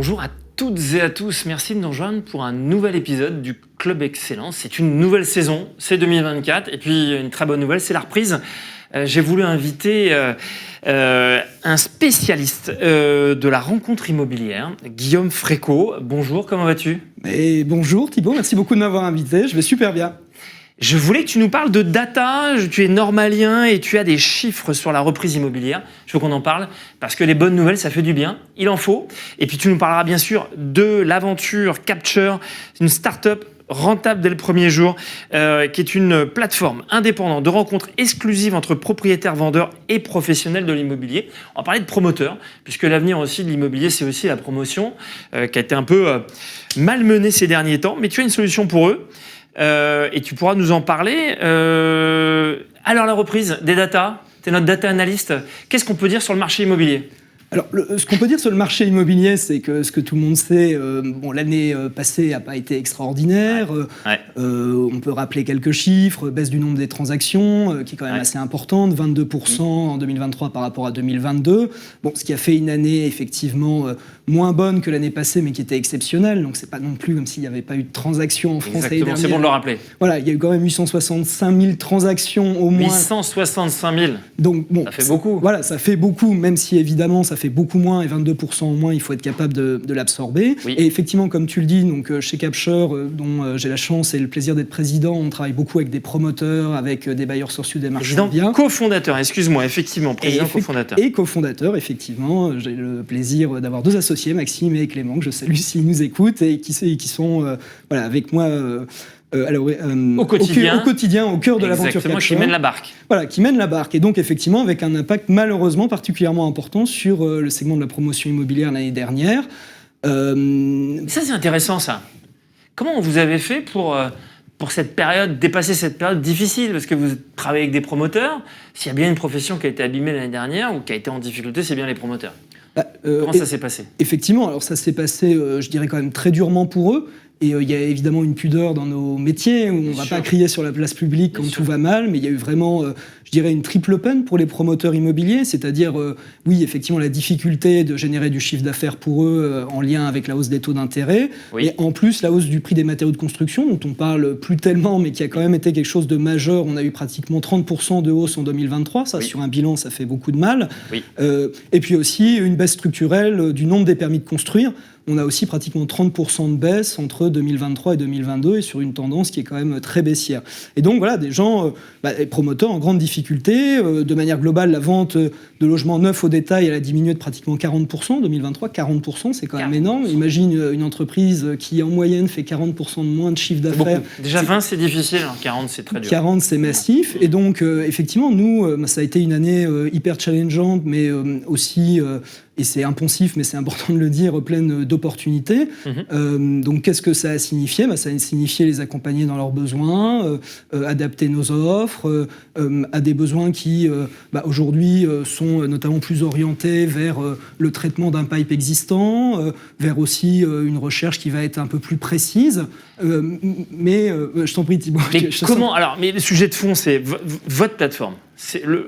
Bonjour à toutes et à tous, merci de nous rejoindre pour un nouvel épisode du Club Excellence. C'est une nouvelle saison, c'est 2024, et puis une très bonne nouvelle, c'est la reprise. J'ai voulu inviter un spécialiste de la rencontre immobilière, Guillaume Frécot. Bonjour, comment vas-tu ? Bonjour Thibaut, merci beaucoup de m'avoir invité, je vais super bien. Je voulais que tu nous parles de data, tu es normalien et tu as des chiffres sur la reprise immobilière. Je veux qu'on en parle parce que les bonnes nouvelles, ça fait du bien, il en faut. Et puis tu nous parleras bien sûr de l'aventure Capture, une start-up rentable dès le premier jour, qui est une plateforme indépendante de rencontres exclusives entre propriétaires, vendeurs et professionnels de l'immobilier. On va parler de promoteurs, puisque l'avenir aussi de l'immobilier, c'est aussi la promotion, qui a été un peu malmenée ces derniers temps. Mais tu as une solution pour eux. Et tu pourras nous en parler. Alors la reprise des data, tu es notre data analyst. Qu'est-ce qu'on peut dire sur le marché immobilier ? Alors, ce qu'on peut dire sur le marché immobilier, c'est que ce que tout le monde sait, l'année passée n'a pas été extraordinaire. On peut rappeler quelques chiffres, baisse du nombre des transactions, qui est quand même assez importante, 22% en 2023 par rapport à 2022. Ce qui a fait une année effectivement moins bonne que l'année passée, mais qui était exceptionnelle. Donc, c'est pas non plus comme s'il n'y avait pas eu de transactions en France l'année dernière. C'est bon de le rappeler. Voilà, il y a eu quand même 865 000 transactions au moins. 865 000. Donc, ça fait beaucoup. Voilà, ça fait beaucoup, même si évidemment ça fait beaucoup moins, et 22% en moins, il faut être capable de l'absorber. Oui. Et effectivement, comme tu le dis, donc, chez Capture, dont j'ai la chance et le plaisir d'être président, on travaille beaucoup avec des promoteurs, avec des bailleurs sociaux des marchands de biens. Cofondateur, excuse-moi, effectivement, président cofondateur. Et cofondateur, effectivement. J'ai le plaisir d'avoir deux associés, Maxime et Clément, que je salue s'ils nous écoutent, et qui sont avec moi... au quotidien, au cœur de l'aventure Capture. Qui mène la barque. Voilà, qui mène la barque. Et donc, effectivement, avec un impact malheureusement particulièrement important sur le segment de la promotion immobilière l'année dernière. Ça, c'est intéressant, ça. Comment vous avez fait pour cette période, dépasser cette période difficile ? Parce que vous travaillez avec des promoteurs. S'il y a bien une profession qui a été abîmée l'année dernière ou qui a été en difficulté, c'est bien les promoteurs. Comment ça s'est passé ? Effectivement, alors ça s'est passé, je dirais quand même très durement pour eux. Et il y a évidemment une pudeur dans nos métiers où on ne va pas crier sur la place publique quand tout va mal, mais il y a eu vraiment, je dirais, une triple peine pour les promoteurs immobiliers, c'est-à-dire, oui, effectivement, la difficulté de générer du chiffre d'affaires pour eux en lien avec la hausse des taux d'intérêt, et en plus la hausse du prix des matériaux de construction, dont on parle plus tellement, mais qui a quand même été quelque chose de majeur. On a eu pratiquement 30% de hausse en 2023, ça, sur un bilan, ça fait beaucoup de mal. Et puis aussi une baisse structurelle du nombre des permis de construire. On a aussi pratiquement 30% de baisse entre 2023 et 2022 et sur une tendance qui est quand même très baissière. Et donc voilà, des gens, des promoteurs en grande difficulté. De manière globale, la vente de logements neufs au détail, elle a diminué de pratiquement 40% en 2023. 40%, c'est quand même énorme. Imagine une entreprise qui en moyenne fait 40% de moins de chiffre d'affaires. Déjà 20, c'est difficile, alors 40, c'est très dur. 40, c'est massif. Et donc, effectivement, nous, ça a été une année hyper challengeante, mais aussi... et c'est impensif, mais c'est important de le dire, pleine d'opportunités. Donc, qu'est-ce que ça a signifié ? Ça a signifié les accompagner dans leurs besoins, adapter nos offres à des besoins qui, aujourd'hui, sont notamment plus orientés vers le traitement d'un pipe existant, vers aussi une recherche qui va être un peu plus précise. Mais je t'en prie, Thibaut. Mais le sujet de fond, c'est votre plateforme.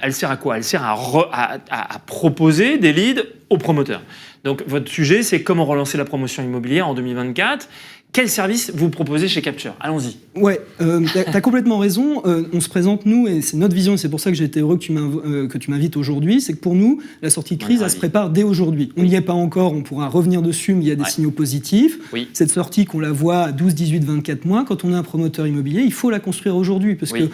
Elle sert à quoi ? Elle sert à proposer des leads aux promoteurs. Donc, votre sujet, c'est comment relancer la promotion immobilière en 2024. Quel service vous proposez chez Capture ? Allons-y. Ouais, t'as complètement raison. On se présente, nous, et c'est notre vision, et c'est pour ça que j'ai été heureux que tu m'invites aujourd'hui, c'est que pour nous, la sortie de crise, elle se prépare dès aujourd'hui. On n'y est pas encore, on pourra revenir dessus, mais il y a des signaux positifs. Cette sortie, qu'on la voit à 12, 18, 24 mois, quand on est un promoteur immobilier, il faut la construire aujourd'hui, parce que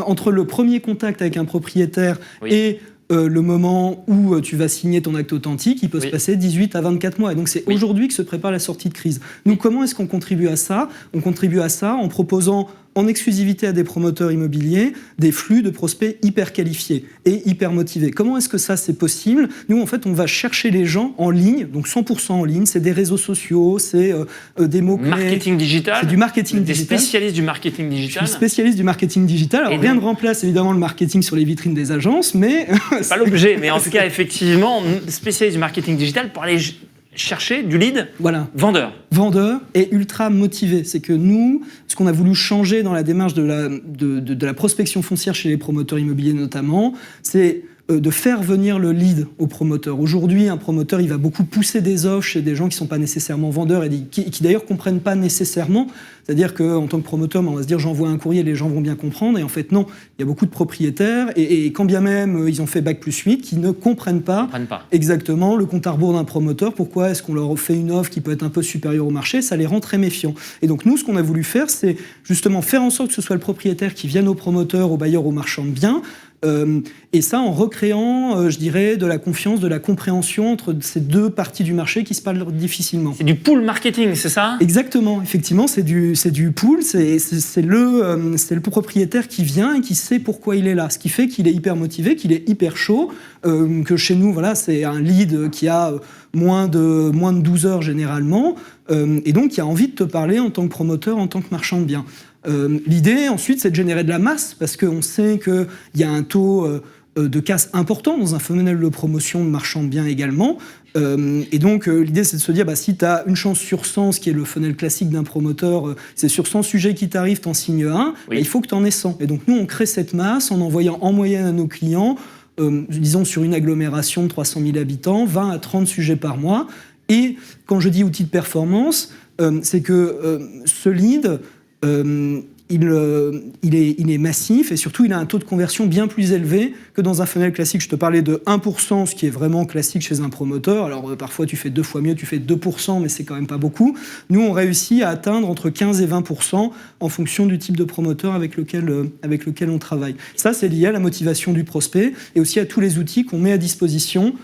entre le premier contact avec un propriétaire et le moment où tu vas signer ton acte authentique, il peut se passer 18 à 24 mois. Et donc, c'est aujourd'hui que se prépare la sortie de crise. Nous, comment est-ce qu'on contribue à ça ? On contribue à ça en proposant en exclusivité à des promoteurs immobiliers des flux de prospects hyper qualifiés et hyper motivés. Comment est-ce que ça, c'est possible ? Nous, en fait, on va chercher les gens en ligne, donc 100% en ligne. C'est des réseaux sociaux, c'est des mots-clés. Marketing digital. C'est du marketing des digital. Spécialistes du marketing digital. Je suis spécialiste du marketing digital. Alors, rien ne remplace évidemment le marketing sur les vitrines des agences, mais... C'est pas l'objet, mais en tout cas, effectivement, spécialiste du marketing digital pour aller chercher du lead vendeur et ultra motivé. C'est que nous, ce qu'on a voulu changer dans la démarche de la prospection foncière chez les promoteurs immobiliers notamment, c'est de faire venir le lead au promoteur. Aujourd'hui, un promoteur, il va beaucoup pousser des offres chez des gens qui ne sont pas nécessairement vendeurs et qui d'ailleurs ne comprennent pas nécessairement. C'est-à-dire qu'en tant que promoteur, on va se dire j'envoie un courrier, les gens vont bien comprendre. Et en fait, non, il y a beaucoup de propriétaires et quand bien même ils ont fait Bac+8, qui ne comprennent pas exactement le compte à rebours d'un promoteur. Pourquoi est-ce qu'on leur fait une offre qui peut être un peu supérieure au marché? Ça les rend très méfiants. Et donc nous, ce qu'on a voulu faire, c'est justement faire en sorte que ce soit le propriétaire qui vienne au promoteur, au bailleur, au marchand de biens, et ça en recréant, je dirais, de la confiance, de la compréhension entre ces deux parties du marché qui se parlent difficilement. C'est du pool marketing, c'est ça? Exactement, effectivement, c'est du pool, c'est le propriétaire qui vient et qui sait pourquoi il est là, ce qui fait qu'il est hyper motivé, qu'il est hyper chaud, que chez nous, voilà, c'est un lead qui a moins de 12 heures généralement, et donc qui a envie de te parler en tant que promoteur, en tant que marchand de biens. L'idée, ensuite, c'est de générer de la masse, parce qu'on sait qu'il y a un taux de casse important dans un funnel de promotion de marchand de biens également. Et donc, l'idée, c'est de se dire, si tu as une chance sur 100, ce qui est le funnel classique d'un promoteur, c'est sur 100 sujets qui t'arrivent, t'en signes un, il faut que tu en aies 100. Et donc, nous, on crée cette masse en envoyant en moyenne à nos clients, disons sur une agglomération de 300 000 habitants, 20 à 30 sujets par mois. Et quand je dis outil de performance, c'est que ce lead... il est massif et surtout il a un taux de conversion bien plus élevé que dans un funnel classique. Je te parlais de 1%, ce qui est vraiment classique chez un promoteur. Alors parfois tu fais 2 fois mieux, tu fais 2%, mais c'est quand même pas beaucoup. Nous, on réussit à atteindre entre 15 et 20% en fonction du type de promoteur avec lequel on travaille. Ça, c'est lié à la motivation du prospect et aussi à tous les outils qu'on met à disposition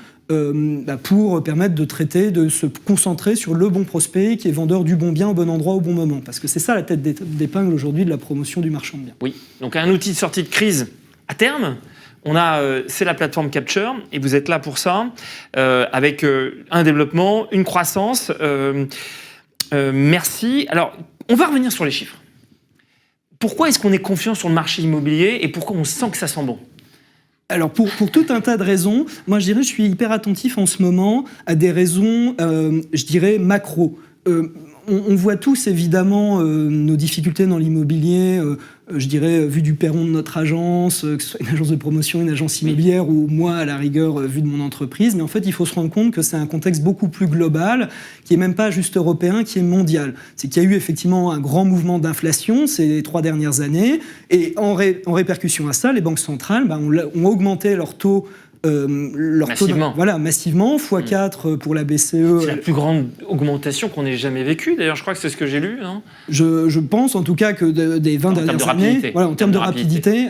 pour permettre de traiter, de se concentrer sur le bon prospect qui est vendeur du bon bien au bon endroit au bon moment. Parce que c'est ça la tête d'épingle aujourd'hui de la promotion du marchand de biens. Oui, donc un outil de sortie de crise à terme, c'est la plateforme Capture et vous êtes là pour ça, avec un développement, une croissance. Merci. Alors, on va revenir sur les chiffres. Pourquoi est-ce qu'on est confiant sur le marché immobilier et pourquoi on sent que ça sent bon ? Alors pour tout un tas de raisons, moi je dirais je suis hyper attentif en ce moment à des raisons, je dirais macro. On voit tous évidemment nos difficultés dans l'immobilier, je dirais vu du perron de notre agence, que ce soit une agence de promotion, une agence immobilière ou moi à la rigueur vu de mon entreprise. Mais en fait il faut se rendre compte que c'est un contexte beaucoup plus global, qui est même pas juste européen, qui est mondial. C'est qu'il y a eu effectivement un grand mouvement d'inflation ces 3 dernières années et en répercussion à ça, les banques centrales ont augmenté leur taux. Massivement. Massivement, x4 pour la BCE. C'est la plus grande augmentation qu'on ait jamais vécue, d'ailleurs, je crois que c'est ce que j'ai lu. Hein. Je pense en tout cas que des 20 dernières années, en termes de rapidité,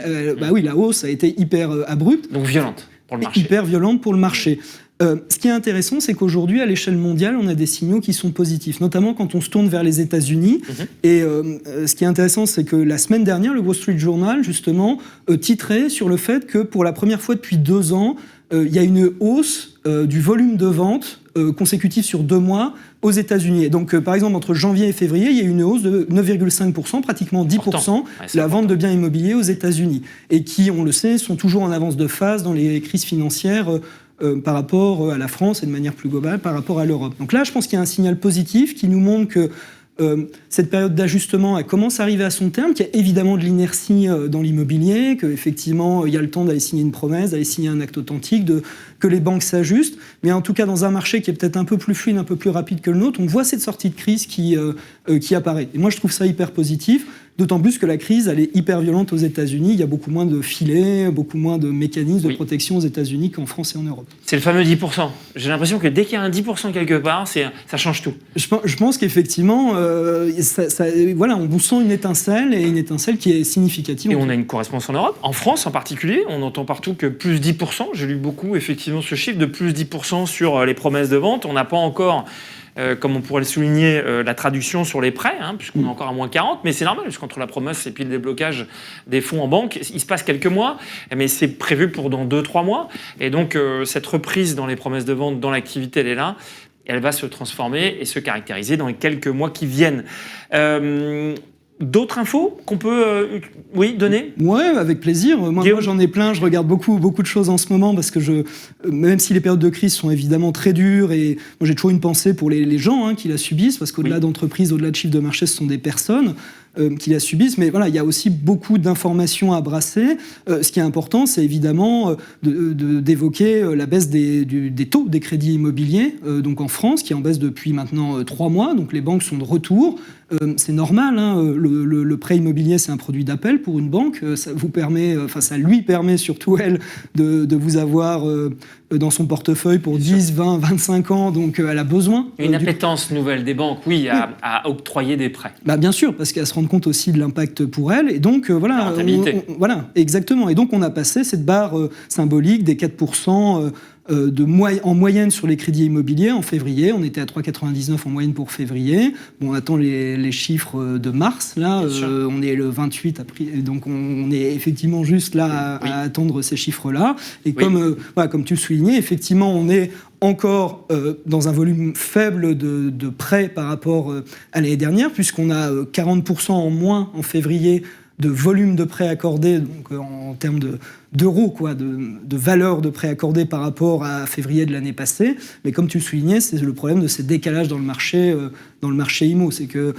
oui, la hausse a été hyper abrupte. Donc violente pour le marché. Hyper violente pour le marché. Ce qui est intéressant, c'est qu'aujourd'hui, à l'échelle mondiale, on a des signaux qui sont positifs, notamment quand on se tourne vers les États-Unis. Et ce qui est intéressant, c'est que la semaine dernière, le Wall Street Journal, justement, titrait sur le fait que pour la première fois depuis 2 ans, il y a une hausse du volume de vente consécutif sur 2 mois aux États-Unis. Et donc, par exemple, entre janvier et février, il y a eu une hausse de 9,5%, pratiquement 10%, la vente de biens immobiliers aux États-Unis. Et qui, on le sait, sont toujours en avance de phase dans les crises financières par rapport à la France et de manière plus globale par rapport à l'Europe. Donc là, je pense qu'il y a un signal positif qui nous montre que cette période d'ajustement elle commence à arriver à son terme, qu'il y a évidemment de l'inertie dans l'immobilier, qu'effectivement il y a le temps d'aller signer une promesse, d'aller signer un acte authentique, que les banques s'ajustent, mais en tout cas dans un marché qui est peut-être un peu plus fluide, un peu plus rapide que le nôtre, on voit cette sortie de crise qui apparaît. Et moi je trouve ça hyper positif, d'autant plus que la crise elle est hyper violente aux États-Unis, il y a beaucoup moins de filets, beaucoup moins de mécanismes de protection aux États-Unis qu'en France et en Europe. C'est le fameux 10%. J'ai l'impression que dès qu'il y a un 10% quelque part, ça change tout. Je pense qu'effectivement, on sent une étincelle, et une étincelle qui est significative. Et on a une correspondance en Europe, en France en particulier, on entend partout que plus 10%, j'ai lu beaucoup effectivement ce chiffre de plus 10% sur les promesses de vente. On n'a pas encore, comme on pourrait le souligner, la traduction sur les prêts, puisqu'on est encore à moins 40, mais c'est normal, puisqu'entre la promesse et puis le déblocage des fonds en banque, il se passe quelques mois, mais c'est prévu pour dans 2-3 mois. Et donc, cette reprise dans les promesses de vente, dans l'activité, elle est là. Elle va se transformer et se caractériser dans les quelques mois qui viennent. D'autres infos qu'on peut donner ? Ouais, avec plaisir. Moi, j'en ai plein. Je regarde beaucoup de choses en ce moment parce que même si les périodes de crise sont évidemment très dures, et moi j'ai toujours une pensée pour les gens qui la subissent, parce qu'au-delà d'entreprises, au-delà de chiffres de marché, ce sont des personnes. qui la subissent. Mais voilà, il y a aussi beaucoup d'informations à brasser. Ce qui est important, c'est évidemment d'évoquer la baisse des taux des crédits immobiliers, donc en France, qui est en baisse depuis maintenant 3 mois. Donc les banques sont de retour. C'est normal, hein, le prêt immobilier, c'est un produit d'appel pour une banque. Ça lui permet surtout, elle, de vous avoir dans son portefeuille pour 10, 20, 25 ans. Donc elle a besoin. Une appétence nouvelle des banques, oui, à octroyer des prêts. Bah, bien sûr, parce qu'elles se rendent compte aussi de l'impact pour elles. Et donc, voilà. La rentabilité. Voilà, exactement. Et donc, on a passé cette barre symbolique des 4%. En moyenne sur les crédits immobiliers en février. On était à 3,99 en moyenne pour février. Bon, on attend les chiffres de mars. Là, on est le 28 après, donc on est effectivement juste là à attendre ces chiffres-là. Et comme tu le soulignais, effectivement, on est encore dans un volume faible de prêts par rapport à l'année dernière, puisqu'on a 40% en moins en février de volume de prêts accordés, donc en termes d'euros, de valeur de prêts accordés par rapport à février de l'année passée. Mais comme tu le soulignais, c'est le problème de ces décalages dans le marché IMO. C'est que,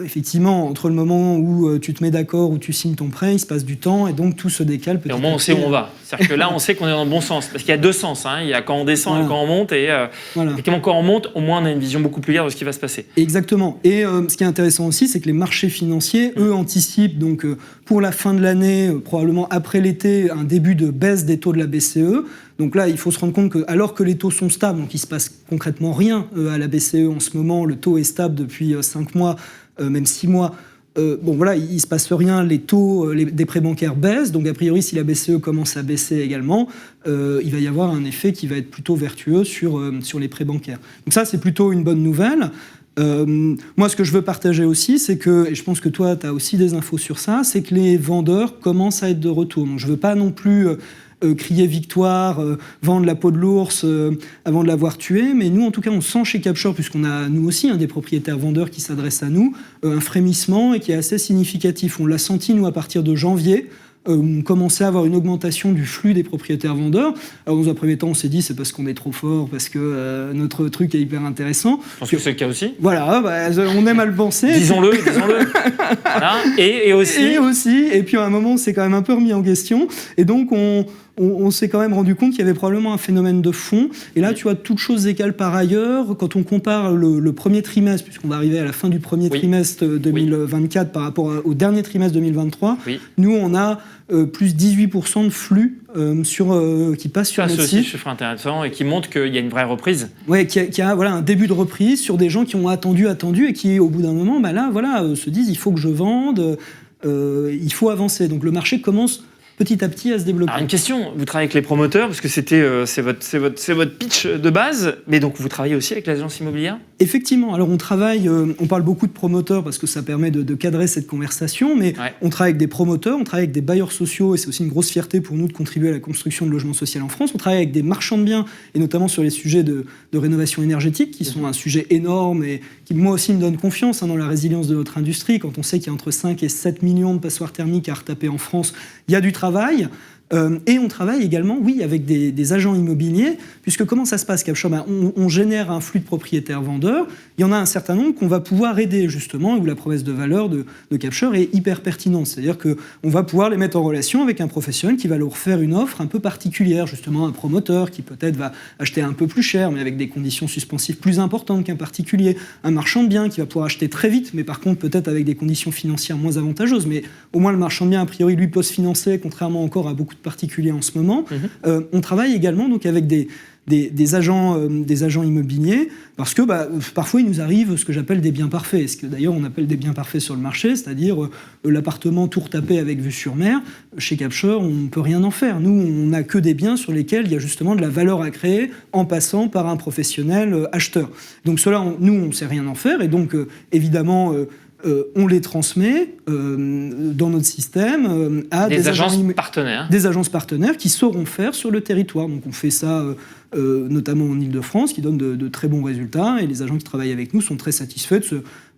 effectivement, entre le moment où tu te mets d'accord, où tu signes ton prêt, il se passe du temps, et donc tout se décale petit à petit. Et au moins, on sait où on va. C'est-à-dire que là, on sait qu'on est dans le bon sens. Parce qu'il y a deux sens. Hein. Il y a quand on descend et quand on monte. Et effectivement, quand on monte, au moins, on a une vision beaucoup plus claire de ce qui va se passer. Exactement. Et ce qui est intéressant aussi, c'est que les marchés financiers, eux, anticipent donc pour la fin de l'année, probablement après l'été, un début de baisse des taux de la BCE. Donc là, il faut se rendre compte que, alors que les taux sont stables, donc il ne se passe concrètement rien à la BCE en ce moment, le taux est stable depuis 5 mois, même 6 mois. Il ne se passe rien, les taux des prêts bancaires baissent, donc a priori, si la BCE commence à baisser également, il va y avoir un effet qui va être plutôt vertueux sur les prêts bancaires. Donc ça, c'est plutôt une bonne nouvelle. Moi, ce que je veux partager aussi, c'est que, et je pense que toi, tu as aussi des infos sur ça, c'est que les vendeurs commencent à être de retour. Donc je ne veux pas non plus crier victoire, vendre la peau de l'ours avant de l'avoir tué, mais nous, en tout cas, on sent chez Capshore, puisqu'on a, nous aussi, des propriétaires vendeurs qui s'adressent à nous, un frémissement et qui est assez significatif. On l'a senti, nous, à partir de janvier, on commençait à avoir une augmentation du flux des propriétaires vendeurs. Alors, dans un premier temps, on s'est dit c'est parce qu'on est trop fort, parce que notre truc est hyper intéressant. Je pense que c'est le cas aussi. Voilà, on aime à le penser. Disons-le. Voilà. Et aussi. Et puis à un moment, on s'est quand même un peu remis en question. Et donc, on s'est quand même rendu compte qu'il y avait probablement un phénomène de fond. Et là, tu vois, toutes choses égales par ailleurs, quand on compare le premier trimestre, puisqu'on va arriver à la fin du premier trimestre 2024 par rapport au dernier trimestre 2023, nous, on a plus 18% de flux qui passe sur notre site. Ça, c'est aussi chiffre intéressant et qui montre qu'il y a une vraie reprise. Oui, qu'il y a un début de reprise sur des gens qui ont attendu et qui, au bout d'un moment, se disent il faut que je vende, il faut avancer. Donc le marché commence petit à petit à se développer. Alors une question, vous travaillez avec les promoteurs, parce que c'est votre pitch de base, mais donc vous travaillez aussi avec l'agence immobilière ? Effectivement, alors on parle beaucoup de promoteurs parce que ça permet de cadrer cette conversation, mais on travaille avec des promoteurs, on travaille avec des bailleurs sociaux, et c'est aussi une grosse fierté pour nous de contribuer à la construction de logements sociaux en France. On travaille avec des marchands de biens, et notamment sur les sujets de rénovation énergétique, qui sont un sujet énorme et qui, moi aussi, me donne confiance dans la résilience de notre industrie. Quand on sait qu'il y a entre 5 et 7 millions de passoires thermiques à retaper en France, il y a du travail. Et on travaille également, avec des agents immobiliers, puisque comment ça se passe, Capshore ? On génère un flux de propriétaires-vendeurs. Il y en a un certain nombre qu'on va pouvoir aider, justement, où la promesse de valeur de Capshore est hyper pertinente. C'est-à-dire qu'on va pouvoir les mettre en relation avec un professionnel qui va leur faire une offre un peu particulière, justement un promoteur qui peut-être va acheter un peu plus cher, mais avec des conditions suspensives plus importantes qu'un particulier. Un marchand de biens qui va pouvoir acheter très vite, mais par contre peut-être avec des conditions financières moins avantageuses. Mais au moins le marchand de biens, a priori, lui peut se financer, contrairement encore à beaucoup de particuliers en ce moment. On travaille également donc avec des agents immobiliers, parce que parfois il nous arrive ce que j'appelle des biens parfaits, ce que d'ailleurs on appelle des biens parfaits sur le marché, c'est-à-dire l'appartement tout retapé avec vue sur mer. Chez Capshore, on ne peut rien en faire. Nous, on n'a que des biens sur lesquels il y a justement de la valeur à créer en passant par un professionnel acheteur. Donc cela, nous, on ne sait rien en faire, et donc évidemment... on les transmet dans notre système à des agences partenaires. Des agences partenaires qui sauront faire sur le territoire. Donc on fait ça notamment en Ile-de-France, qui donne de très bons résultats, et les agents qui travaillent avec nous sont très satisfaits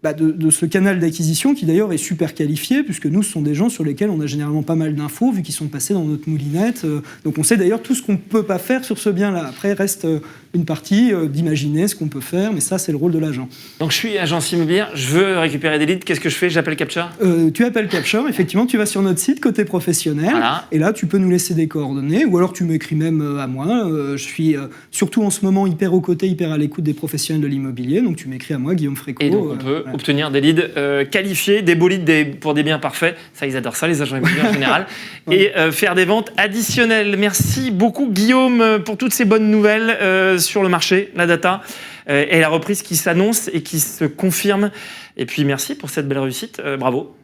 de ce canal d'acquisition qui d'ailleurs est super qualifié, puisque nous, ce sont des gens sur lesquels on a généralement pas mal d'infos, vu qu'ils sont passés dans notre moulinette. Donc on sait d'ailleurs tout ce qu'on ne peut pas faire sur ce bien-là. Après, reste une partie d'imaginer ce qu'on peut faire, mais ça, c'est le rôle de l'agent. Donc je suis agence immobilière, je veux récupérer des leads, qu'est-ce que je fais? J'appelle Capture? Tu appelles Capture, effectivement, tu vas sur notre site côté professionnel, Voilà. et là, tu peux nous laisser des coordonnées, ou alors tu m'écris même à moi. Je suis surtout en ce moment hyper aux côtés, hyper à l'écoute des professionnels de l'immobilier, donc tu m'écris à moi, Guillaume Fréco. Et donc on peut obtenir des leads qualifiés, des beaux leads pour des biens parfaits. Ça, ils adorent ça, les agents immobiliers en général. Et faire des ventes additionnelles. Merci beaucoup, Guillaume, pour toutes ces bonnes nouvelles sur le marché, la data, et la reprise qui s'annonce et qui se confirme. Et puis merci pour cette belle réussite. Bravo.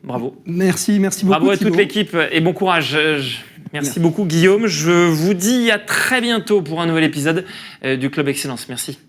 Merci beaucoup. Bravo à Thibaut. toute l'équipe et bon courage. Merci beaucoup, Guillaume. Je vous dis à très bientôt pour un nouvel épisode du Club Excellence. Merci.